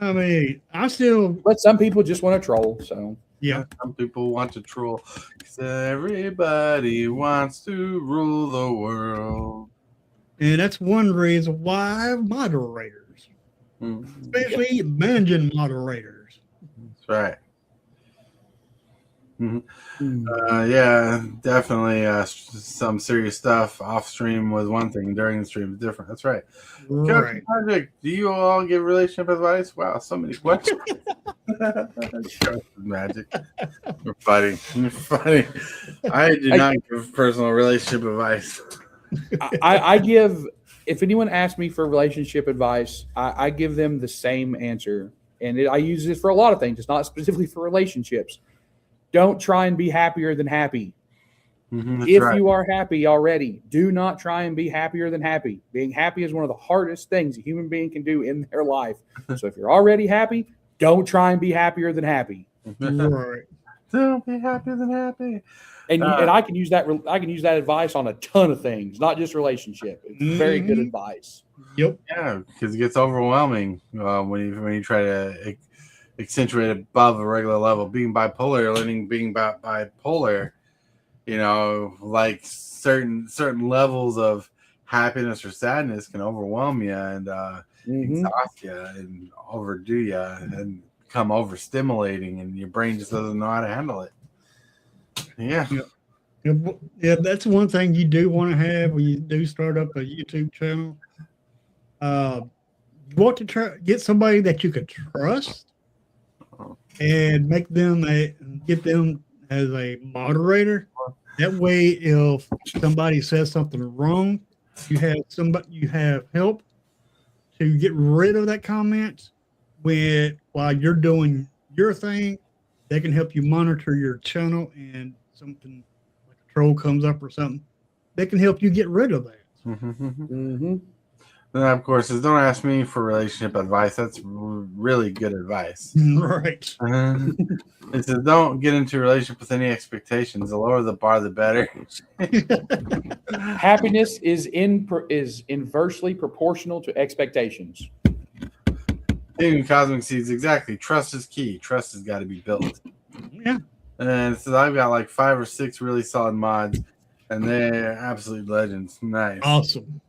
S3: I mean,
S4: But some people just want to troll. So
S3: yeah.
S1: Some people want to troll. 'Cause everybody wants to rule the world.
S3: And that's one reason why I have moderators, especially managing moderators.
S1: That's right. Yeah, definitely. Some serious stuff off stream was one thing. During the stream is different. That's right.
S3: Right.
S1: Project, do you all give relationship advice? Wow, so many questions. Magic. You're funny. You're funny. I do not give personal relationship advice.
S4: I give, if anyone asks me for relationship advice, I give them the same answer. And I use this for a lot of things. It's not specifically for relationships. Don't try and be happier than happy. If you are happy already, do not try and be happier than happy. Being happy is one of the hardest things a human being can do in their life. So if you're already happy, don't try and be happier than happy.
S3: Right.
S1: Don't be happier than happy.
S4: And I can use that. I can use that advice on a ton of things, not just relationship. It's very good advice.
S3: Yep.
S1: Yeah, because it gets overwhelming when you try to accentuate above a regular level. Being bipolar, learning being bipolar, like certain levels of happiness or sadness can overwhelm you and exhaust you and overdo you and become overstimulating, and your brain just doesn't know how to handle it. Yeah.
S3: Yeah, that's one thing you do want to have when you do start up a YouTube channel. You want to get somebody that you could trust and get them as a moderator. That way, if somebody says something wrong, you have help to get rid of that comment. While you're doing your thing, they can help you monitor your channel, and something like a troll comes up or something, they can help you get rid of that.
S1: Then, of course, is don't ask me for relationship advice. That's really good advice.
S3: Right.
S1: It says don't get into a relationship with any expectations. The lower the bar, the better.
S4: Happiness is inversely proportional to expectations.
S1: Cosmic Seeds, exactly. Trust is key. Trust has got to be built.
S3: Yeah.
S1: And it says I've got like 5 or 6 really solid mods, and they're absolute legends. Nice.
S3: Awesome.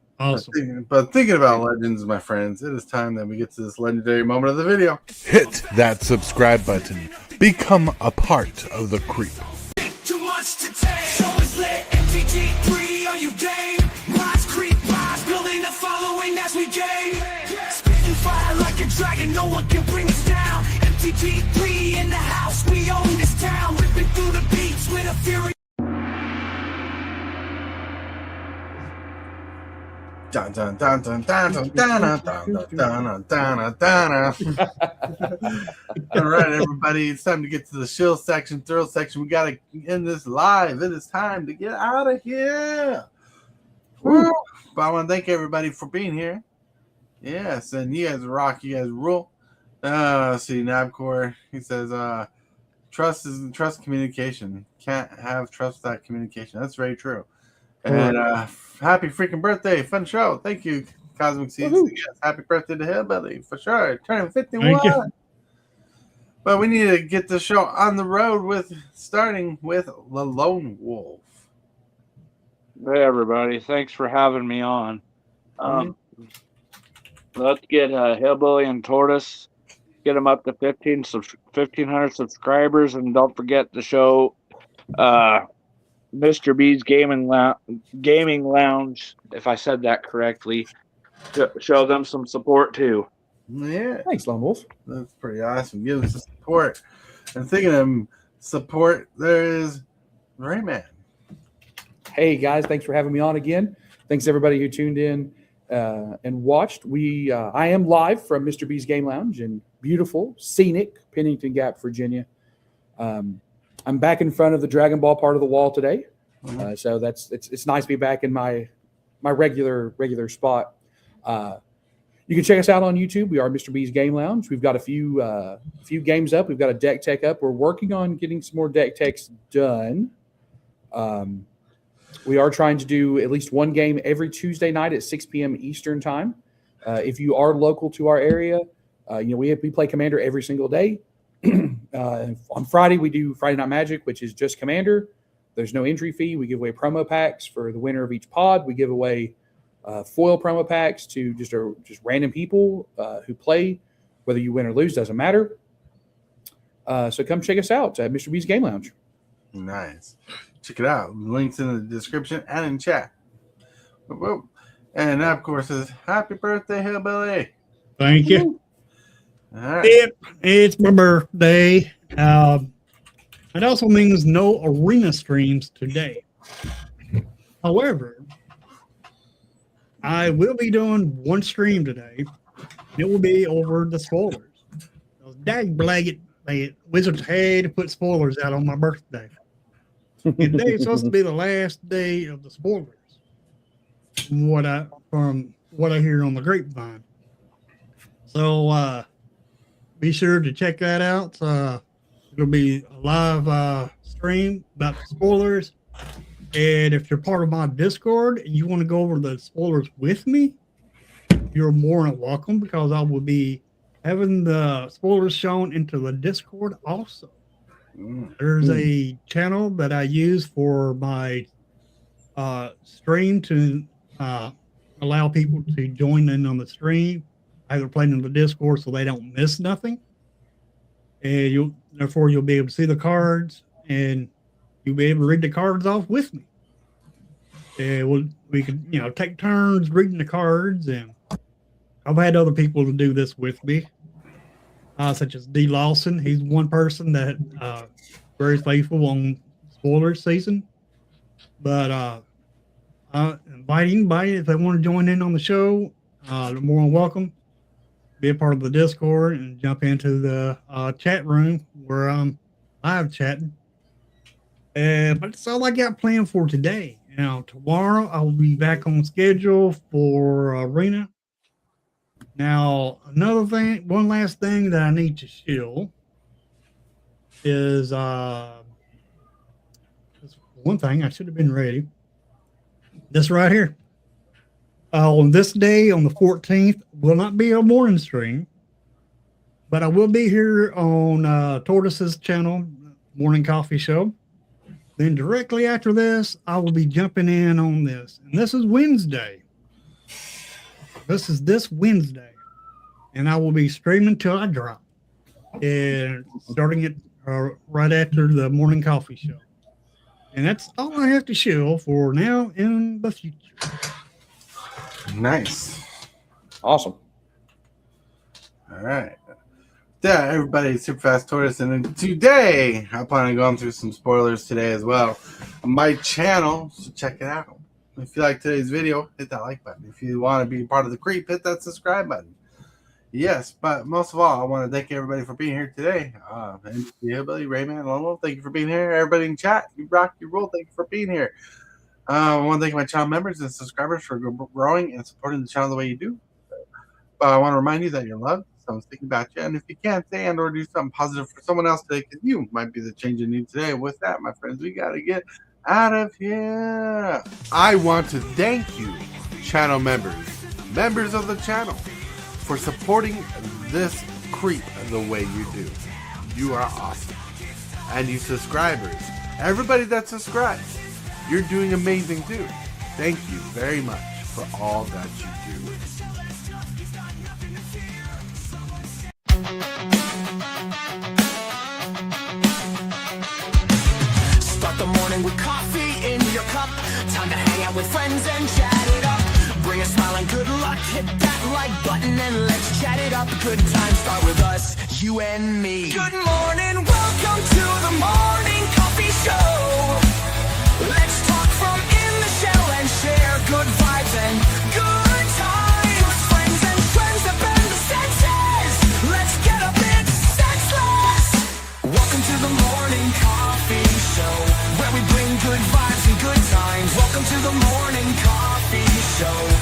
S1: But thinking about legends, my friends, it is time that we get to this legendary moment of the video.
S6: Hit that subscribe button. Become a part of the creep.
S2: Too much to take. Show is lit. MTG3, are you game? Rise, creep, rise. Building a following as we gain. Spitting fire like a dragon. No one can bring us down. MTG3 in the house. We own this town. Ripping through the beats with a fury.
S1: Dun, dun, dun, dun, dun, dun, dun, dun, dun, dun, dun. All right, everybody, it's time to get to the shill section, thrill section. We got to end this live. It is time to get out of here. Woo. But I want to thank everybody for being here. Yes, and you guys rock. You guys rule. See, Nabcore, he says, trust communication. Can't have trust without communication. That's very true. And happy freaking birthday. Fun show. Thank you, Cosmic Seeds. Yes, happy birthday to HILLBILLY, for sure. Turning 51. But we need to get the show on the road starting with the Lone Wolf.
S5: Hey, everybody. Thanks for having me on. Let's get Hillbilly and Tortoise, get them up to 1,500 subscribers, and don't forget to show Mr. B's Gaming Lounge, if I said that correctly, to show them some support too.
S1: Yeah.
S4: Thanks, Lone Wolf.
S1: That's pretty awesome. Give us the support. And thinking of support, there is Rayman.
S4: Hey guys, thanks for having me on again. Thanks everybody who tuned in and watched. I am live from Mr. B's Game Lounge in beautiful, scenic Pennington Gap, Virginia. I'm back in front of the Dragon Ball part of the wall today, so it's nice to be back in my regular spot. You can check us out on YouTube. We are Mr. B's Game Lounge. We've got a few games up. We've got a deck tech up. We're working on getting some more deck techs done. We are trying to do at least one game every Tuesday night at 6 p.m. Eastern time. If you are local to our area, we play Commander every single day. On Friday, we do Friday Night Magic, which is just Commander. There's no entry fee. We give away promo packs for the winner of each pod. We give away foil promo packs to just random people who play. Whether you win or lose doesn't matter. So come check us out at Mr. B's Game Lounge.
S1: Nice. Check it out. Links in the description and in chat. And that, of course, is happy birthday, Hillbilly.
S3: Thank you.
S1: All right.
S3: Yep, it's my birthday. It also means no arena streams today. However, I will be doing one stream today. It will be over the spoilers. Dag blagged, Wizards had to put spoilers out on my birthday. And today is supposed to be the last day of the spoilers. From what I hear on the grapevine. So be sure to check that out. It'll be a live stream about the spoilers. And if you're part of my Discord and you want to go over the spoilers with me, you're more than welcome, because I will be having the spoilers shown into the Discord also. There's a channel that I use for my stream to allow people to join in on the stream, either playing in the Discord so they don't miss nothing. And therefore you'll be able to see the cards and you'll be able to read the cards off with me. And we can take turns reading the cards, and I've had other people to do this with me. Such as D. Lawson. He's one person that very faithful on spoiler season. But invite anybody if they want to join in on the show. They're more than welcome. Be a part of the Discord and jump into the chat room where I'm live chatting. But that's all I got planned for today. Tomorrow I will be back on schedule for Arena. Now, one last thing that I need to show is one thing I should have been ready. This right here. On this day, on the 14th, will not be a morning stream, but I will be here on Tortoise's channel, Morning Coffee Show. Then directly after this, I will be jumping in on this. And this is Wednesday. This is this Wednesday. And I will be streaming till I drop. And starting it right after the Morning Coffee Show. And that's all I have to show for now in the future.
S1: Nice.
S4: Awesome.
S1: All right. Yeah, everybody, Super Fast Tortoise, and today I plan on going through some spoilers today as well on my channel, so check it out. If you like today's video, hit that like button. If you want to be part of the creep, hit that subscribe button. Yes, but most of all, I want to thank everybody for being here today. And Hillbilly, Rayman, Lone Wolf, thank you for being here. Everybody in chat, you rock, you roll. Thank you for being here. I want to thank my channel members and subscribers for growing and supporting the channel the way you do. But I want to remind you that you're loved. Someone's thinking about you, and if you can't say and or do something positive for someone else today, because you might be the change you need today. With that, my friends, we got to get out of here.
S6: I want to thank you, channel members of the channel, for supporting this creep the way you do.
S1: You are awesome. And you subscribers, everybody that subscribes, you're doing amazing too. Thank you very much for all that you do.
S2: Start the morning with coffee in your cup. Time to hang out with friends and chat it up. Bring a smile and good luck. Hit that like button and let's chat it up. Good times start with us, you and me. Good morning, welcome to the morning coffee show. Let's talk from in the shell and share good vibes and good times. Friends and friends that bend the senses. Let's get a bit senseless. Welcome to the morning coffee show, where we bring good vibes and good times. Welcome to the morning coffee show.